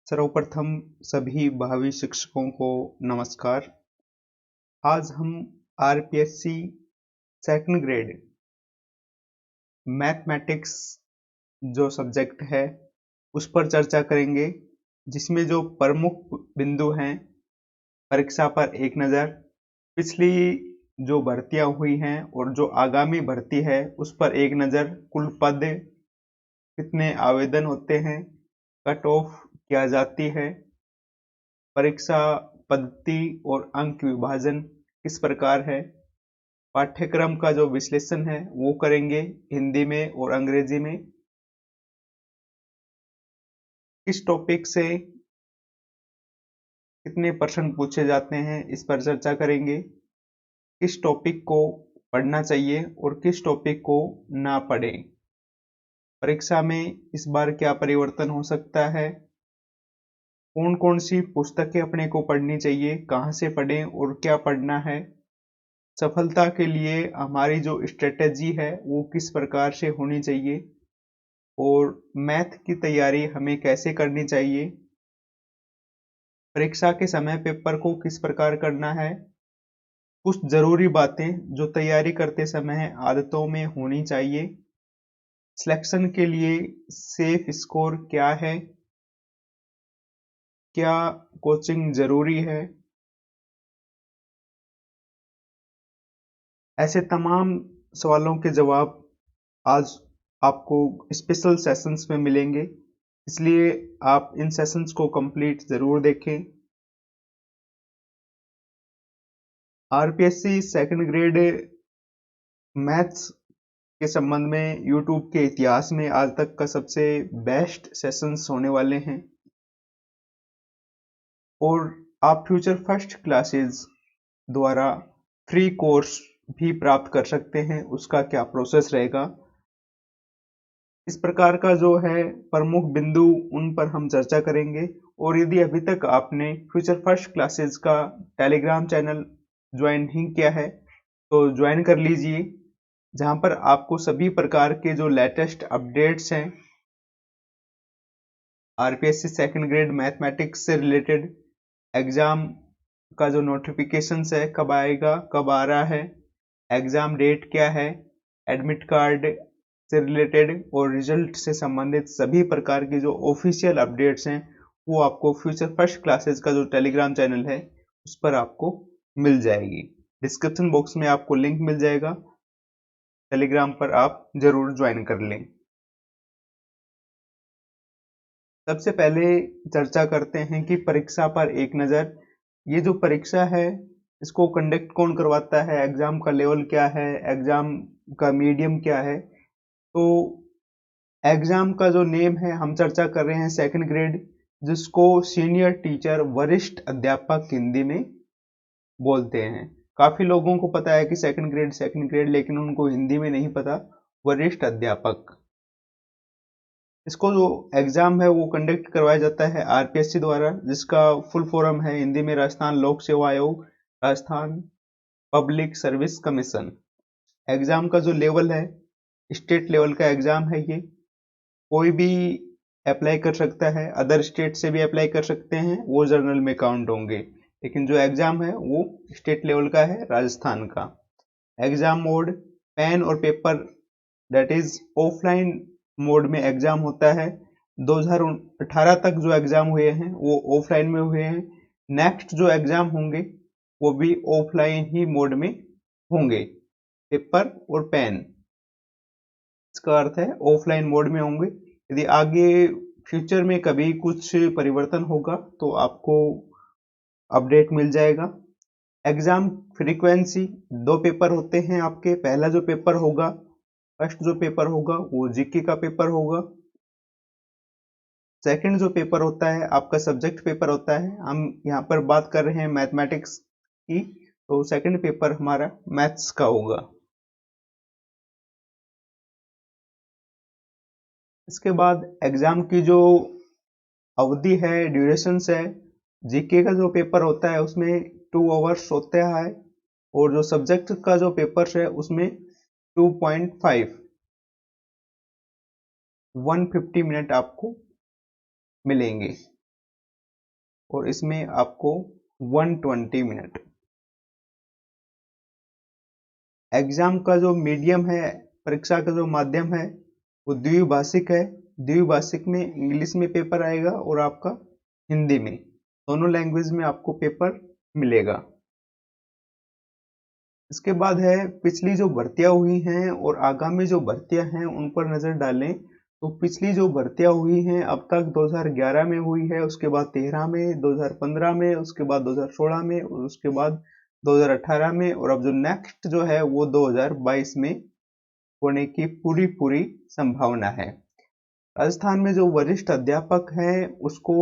सर्वप्रथम सभी भावी शिक्षकों को नमस्कार। आज हम आरपीएससी सेकंड ग्रेड मैथमेटिक्स जो सब्जेक्ट है उस पर चर्चा करेंगे, जिसमें जो प्रमुख बिंदु हैं परीक्षा पर एक नज़र, पिछली जो भर्तियां हुई हैं और जो आगामी भर्ती है उस पर एक नज़र, कुल पद कितने आवेदन होते हैं, कट ऑफ क्या जाती है, परीक्षा पद्धति और अंक विभाजन किस प्रकार है, पाठ्यक्रम का जो विश्लेषण है वो करेंगे हिंदी में और अंग्रेजी में। किस टॉपिक से कितने प्रश्न पूछे जाते हैं इस पर चर्चा करेंगे। किस टॉपिक को पढ़ना चाहिए और किस टॉपिक को ना पढ़ें। परीक्षा में इस बार क्या परिवर्तन हो सकता है, कौन कौन सी पुस्तकें अपने को पढ़नी चाहिए, कहाँ से पढ़ें और क्या पढ़ना है। सफलता के लिए हमारी जो स्ट्रेटेजी है वो किस प्रकार से होनी चाहिए और मैथ की तैयारी हमें कैसे करनी चाहिए। परीक्षा के समय पेपर को किस प्रकार करना है। कुछ जरूरी बातें जो तैयारी करते समय आदतों में होनी चाहिए। सिलेक्शन के लिए सेफ स्कोर क्या है, क्या कोचिंग जरूरी है। ऐसे तमाम सवालों के जवाब आज आपको स्पेशल सेशंस में मिलेंगे, इसलिए आप इन सेशंस को कंप्लीट जरूर देखें। आरपीएससी सेकंड ग्रेड मैथ्स के संबंध में यूट्यूब के इतिहास में आज तक का सबसे बेस्ट सेशंस होने वाले हैं और आप फ्यूचर फर्स्ट क्लासेस द्वारा फ्री कोर्स भी प्राप्त कर सकते हैं। उसका क्या प्रोसेस रहेगा, इस प्रकार का जो है प्रमुख बिंदु, उन पर हम चर्चा करेंगे। और यदि अभी तक आपने फ्यूचर फर्स्ट क्लासेस का टेलीग्राम चैनल ज्वाइन नहीं किया है तो ज्वाइन कर लीजिए, जहां पर आपको सभी प्रकार के जो लेटेस्ट अपडेट्स हैं आरपीएससी सेकंड ग्रेड मैथमेटिक्स से रिलेटेड, एग्जाम का जो नोटिफिकेशंस है कब आएगा, कब आ रहा है, एग्जाम डेट क्या है, एडमिट कार्ड से रिलेटेड और रिजल्ट से संबंधित सभी प्रकार की जो ऑफिशियल अपडेट्स हैं वो आपको फ्यूचर फर्स्ट क्लासेस का जो टेलीग्राम चैनल है उस पर आपको मिल जाएगी। डिस्क्रिप्शन बॉक्स में आपको लिंक मिल जाएगा, टेलीग्राम पर आप जरूर ज्वाइन कर लें। सबसे पहले चर्चा करते हैं कि परीक्षा पर एक नज़र। ये जो परीक्षा है इसको कंडक्ट कौन करवाता है, एग्जाम का लेवल क्या है, एग्जाम का मीडियम क्या है। तो एग्जाम का जो नेम है हम चर्चा कर रहे हैं सेकंड ग्रेड, जिसको सीनियर टीचर वरिष्ठ अध्यापक हिंदी में बोलते हैं। काफी लोगों को पता है कि सेकंड ग्रेड, लेकिन उनको हिंदी में नहीं पता वरिष्ठ अध्यापक। इसको जो एग्जाम है वो कंडक्ट करवाया जाता है आरपीएससी द्वारा, जिसका फुल फॉर्म है हिंदी में राजस्थान लोक सेवा आयोग, Rajasthan public service commission. Exam का जो लेवल है स्टेट लेवल का एग्जाम है। ये कोई भी अप्लाई कर सकता है, अदर स्टेट से भी अप्लाई कर सकते हैं, वो जर्नल में काउंट होंगे, लेकिन जो एग्जाम है वो स्टेट लेवल का है, राजस्थान का। एग्जाम मोड पेन और paper, that is offline mode में एग्जाम होता है। 2018 तक जो एग्जाम हुए हैं वो ऑफलाइन में हुए हैं। नेक्स्ट जो एग्जाम होंगे वो भी ऑफलाइन ही मोड में होंगे, पेपर और पेन, इसका अर्थ है ऑफलाइन मोड में होंगे। यदि आगे फ्यूचर में कभी कुछ परिवर्तन होगा तो आपको अपडेट मिल जाएगा। एग्जाम फ्रीक्वेंसी, दो पेपर होते हैं आपके। पहला जो पेपर होगा, फर्स्ट जो पेपर होगा वो जीके का पेपर होगा। सेकंड जो पेपर होता है आपका सब्जेक्ट पेपर होता है। हम यहाँ पर बात कर रहे हैं मैथमेटिक्स की, तो सेकंड पेपर हमारा मैथ्स का होगा। इसके बाद एग्जाम की जो अवधि है, ड्यूरेशन है, जीके का जो पेपर होता है उसमें 2 आवर्स होता है और जो सब्जेक्ट का जो पेपर है उसमें 2.5 150 मिनट आपको मिलेंगे। और इसमें आपको 120 मिनट। एग्जाम का जो मीडियम है, परीक्षा का जो माध्यम है वो द्विभाषिक है। द्विभाषिक में इंग्लिश में पेपर आएगा और आपका हिंदी में, दोनों लैंग्वेज में आपको पेपर मिलेगा। इसके बाद है पिछली जो भर्तियां हुई हैं और आगामी जो भर्तियां हैं उन पर नजर डालें। तो पिछली जो भर्तियां हुई हैं अब तक 2011 में हुई है, उसके बाद 13 में, 2015 में, उसके बाद 2016 में और उसके बाद 2018 में, और अब जो नेक्स्ट जो है वो 2022 में होने की पूरी पूरी संभावना है। राजस्थान में जो वरिष्ठ अध्यापक हैं उसको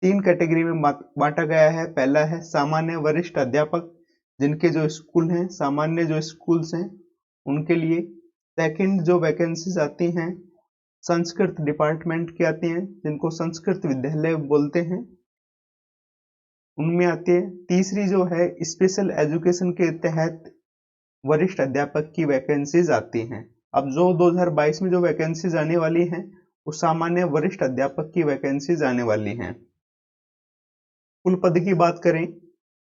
3 कैटेगरी में बांटा गया है। पहला है सामान्य वरिष्ठ अध्यापक, जिनके जो स्कूल हैं, सामान्य जो स्कूल्स हैं उनके लिए। सेकंड जो वैकेंसीज आती हैं संस्कृत डिपार्टमेंट की आती हैं, जिनको संस्कृत विद्यालय बोलते हैं, उनमें आती है। तीसरी जो है स्पेशल एजुकेशन के तहत वरिष्ठ अध्यापक की वैकेंसीज आती हैं। अब जो 2022 में जो वैकेंसीज आने वाली हैं वो सामान्य वरिष्ठ अध्यापक की वैकेंसीज आने वाली हैं। कुल पद की बात करें,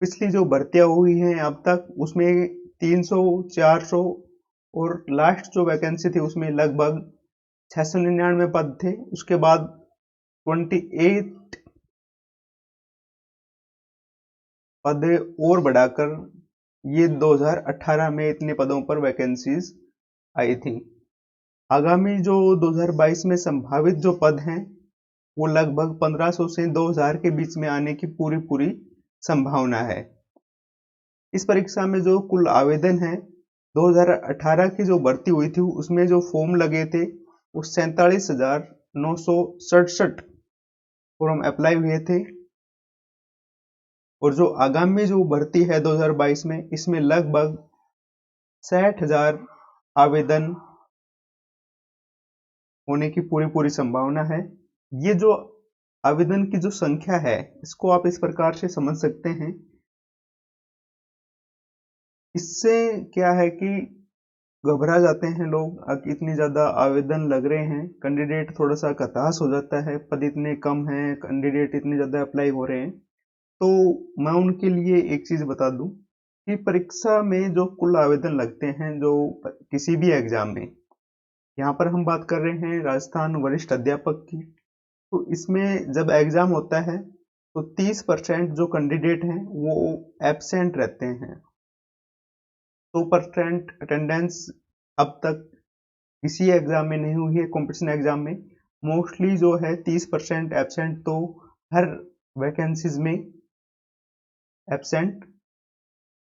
पिछली जो भर्तियां हुई हैं अब तक उसमें 300, 400 और लास्ट जो वैकेंसी थी उसमें लगभग 699 पद थे। उसके बाद 28 पद और बढ़ाकर ये 2018 में इतने पदों पर वैकेंसीज आई थी। आगामी जो 2022 में संभावित जो पद हैं वो लगभग 1500 से 2000 के बीच में आने की पूरी पूरी संभावना है। इस परीक्षा में जो कुल आवेदन है 2018 की जो भर्ती हुई थी उसमें जो फॉर्म लगे थे वो 47,967 फॉर्म अप्लाई हुए थे, और जो आगामी जो भर्ती है 2022 में इसमें लगभग 60,000 आवेदन होने की पूरी पूरी संभावना है। ये जो आवेदन की जो संख्या है इसको आप इस प्रकार से समझ सकते हैं। इससे क्या है कि घबरा जाते हैं लोग कि इतनी ज्यादा आवेदन लग रहे हैं, कैंडिडेट थोड़ा सा हताश हो जाता है, पद इतने कम हैं, कैंडिडेट इतने ज्यादा अप्लाई हो रहे हैं। तो मैं उनके लिए एक चीज बता दूं कि परीक्षा में जो कुल आवेदन लगते हैं जो किसी भी एग्जाम में, यहाँ पर हम बात कर रहे हैं राजस्थान वरिष्ठ अध्यापक की, तो इसमें जब एग्जाम होता है तो 30% जो कैंडिडेट हैं वो एब्सेंट रहते हैं। 2% अटेंडेंस अब तक किसी एग्जाम में नहीं हुई है। कंपटीशन एग्जाम में मोस्टली जो है 30% एब्सेंट तो हर वैकेंसीज में एब्सेंट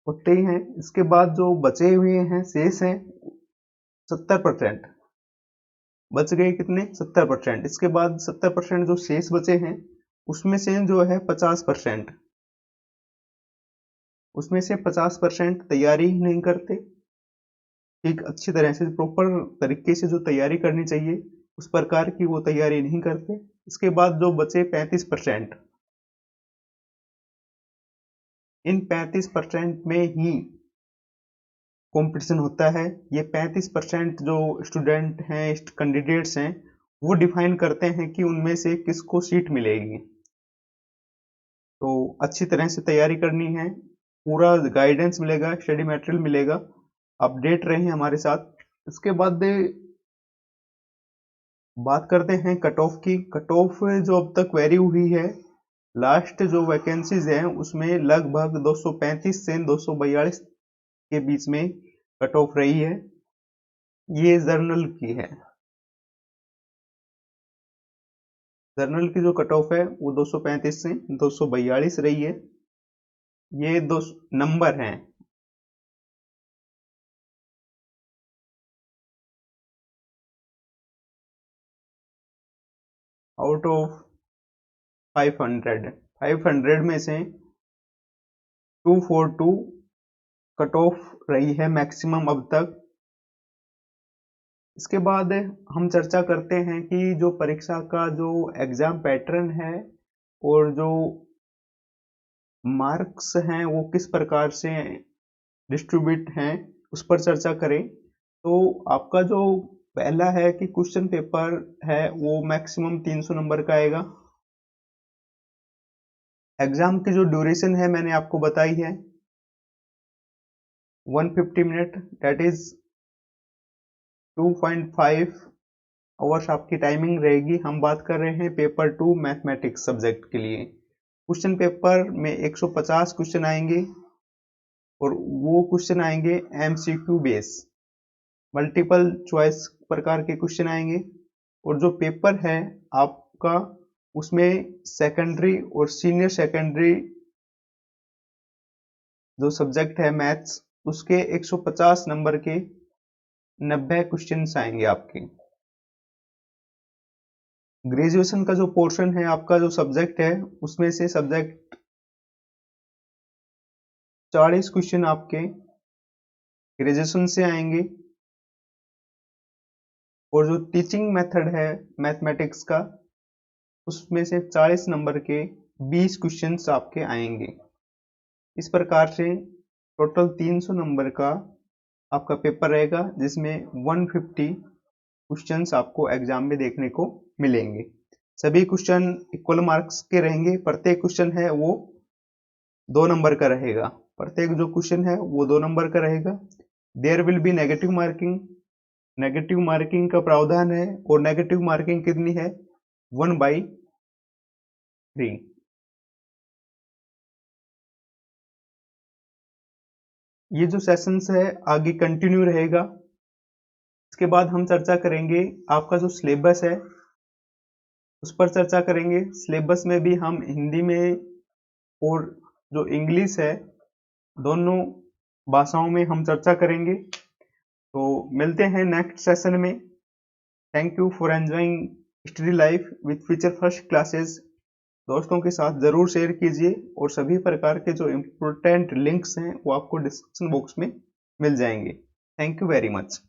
होते ही हैं। इसके बाद जो बचे हुए हैं शेष हैं 70%, बच गए कितने 70%। इसके बाद 70% जो शेष बचे हैं उसमें से जो है 50%, उसमें से 50% तैयारी ही नहीं करते, एक अच्छी तरह से प्रॉपर तरीके से जो तैयारी करनी चाहिए उस प्रकार की वो तैयारी नहीं करते। इसके बाद जो बचे 35%, इन 35% में ही कंपटीशन होता है। ये 35% जो स्टूडेंट हैं, कैंडिडेट्स हैं, वो डिफाइन करते हैं कि उनमें से किसको सीट मिलेगी। तो अच्छी तरह से तैयारी करनी है, पूरा गाइडेंस मिलेगा, स्टडी मटेरियल मिलेगा, अपडेट रहें हमारे साथ। इसके बाद बात करते हैं कट ऑफ की। कट ऑफ जो अब तक वेरी हुई है, लास्ट जो वैकेंसीज हैं उसमें लगभग 235 से 242 के बीच में कट ऑफ रही है। ये जर्नल की है। जर्नल की जो कट ऑफ है वो 235 से 242 रही है। ये दो नंबर हैं। आउट ऑफ 500 में से 242 कट ऑफ रही है मैक्सिमम अब तक। इसके बाद हम चर्चा करते हैं कि जो परीक्षा का जो एग्जाम पैटर्न है और जो मार्क्स हैं वो किस प्रकार से डिस्ट्रीब्यूट हैं उस पर चर्चा करें। तो आपका जो पहला है कि क्वेश्चन पेपर है वो मैक्सिमम 300 नंबर का आएगा। एग्जाम की जो ड्यूरेशन है मैंने आपको बताई है 150 मिनट, दैट इज 2.5 आवर्स आपकी टाइमिंग रहेगी। हम बात कर रहे हैं पेपर 2 मैथमेटिक्स सब्जेक्ट के लिए। क्वेश्चन पेपर में 150 क्वेश्चन आएंगे और वो क्वेश्चन आएंगे एमसीक्यू बेस, मल्टीपल चॉइस प्रकार के क्वेश्चन आएंगे। और जो पेपर है आपका उसमें सेकेंडरी और सीनियर सेकेंडरी जो सब्जेक्ट है मैथ्स, उसके 150 नंबर के 90 क्वेश्चंस आएंगे आपके। ग्रेजुएशन का जो पोर्शन है आपका जो सब्जेक्ट है उसमें से सब्जेक्ट 40 क्वेश्चन आपके ग्रेजुएशन से आएंगे। और जो टीचिंग मेथड है मैथमेटिक्स का उसमें से 40 नंबर के 20 क्वेश्चंस आपके आएंगे। इस प्रकार से टोटल 300 नंबर का आपका पेपर रहेगा, जिसमें 150 क्वेश्चंस आपको एग्जाम में देखने को मिलेंगे। सभी क्वेश्चन इक्वल मार्क्स के रहेंगे। प्रत्येक क्वेश्चन है वो 2 नंबर का रहेगा। प्रत्येक जो क्वेश्चन है वो 2 नंबर का रहेगा। There will be negative marking, negative marking का प्रावधान है। और नेगेटिव मार्किंग कितनी है? 1/3। ये जो सेशंस है आगे कंटिन्यू रहेगा। इसके बाद हम चर्चा करेंगे आपका जो सिलेबस है उस पर चर्चा करेंगे। सिलेबस में भी हम हिंदी में और जो इंग्लिश है दोनों भाषाओं में हम चर्चा करेंगे। तो मिलते हैं नेक्स्ट सेशन में। Thank you for enjoying study life with future first classes. दोस्तों के साथ ज़रूर शेयर कीजिए और सभी प्रकार के जो इम्पोर्टेंट लिंक्स हैं वो आपको डिस्क्रिप्शन बॉक्स में मिल जाएंगे। Thank you very much.